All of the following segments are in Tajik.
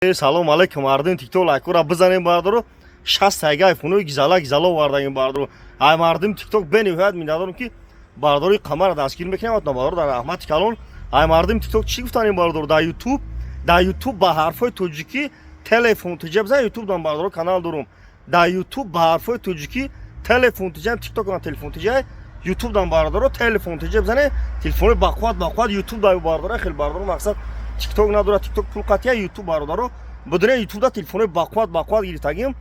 Салом алейкум мардум тикток лайкора бизанем бардоро 60 тага айфонои гизала овардагим бардоро ай мардум тикток бенивад минадорум ки бардори қамара дастгир мекунам отна бардоро дар раҳмати калон ай мардум тикток чӣ гуфтанем бардоро дар ютуб ба ҳарфои тоҷикӣ телефон тиҷа бизан ютуб дан бардоро канал дорум дар ютуб ба ҳарфои тоҷикӣ телефон тиҷа тикток дан телефон тиҷа ютуб дан бардоро телефон тиҷа бизане телефони бақват ютуб дар бардоро хел бардоро мақсад тикток надора тикток пул қатия ютуб бардоро будуне ютубда телефони бақват гирифтагим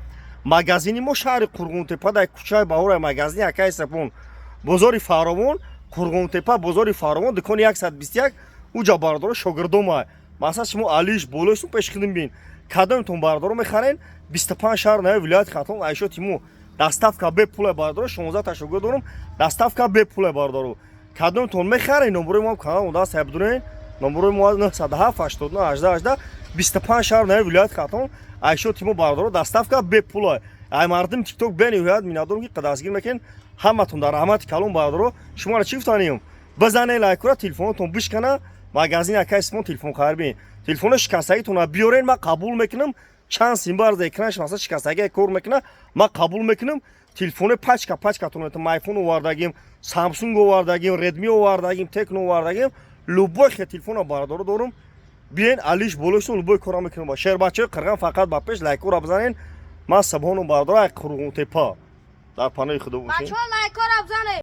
магазини мо шаҳри Қурғунтепа дар кӯчаи баҳора магазини акаи сапун бозори фаровон Қурғунтепа бозори фаровон дукони 121 уҷа бардоро шогирдомай масалан шумо алиш болоису пешқидим бин кадомтон бардоро мехарен 25 шаҳр наи вилояти хатон айшо тимо доставка бе пуле бардоро 16 та шогирд дорум доставка бе пуле бардоро кадомтон мехарен номери мо канал да саб дорен номери мо 907 89 18 25 шаҳр наи вилояти хатон айшо тимо бардоро доставка бе пуле ай мардум тикток бенивад минадорум ки дастгир мекунед ҳаматон дар раҳмати калон бардоро шуморо чӣ гуфтанем бизане лайкора телефонатон бишкана магазини акаи симон телефон харбин телефони шикастагитона биёрен ман қабул мекунам чанд симбар за экранаш масалан шикастаги кор мекуна ман қабул мекунам телефони пачкатон айфон овардагим самсунг овардагим редми овардагим текно овардагим любой хел телефона бардоро дорум биен алиш болоштон любой кора мекунам шербачаи қирған фақат ба пеш лайкора бизанен ман сабҳону бардоро ай Қурғунтепа дар панои худо бошед бачаҳо лайкора бизанед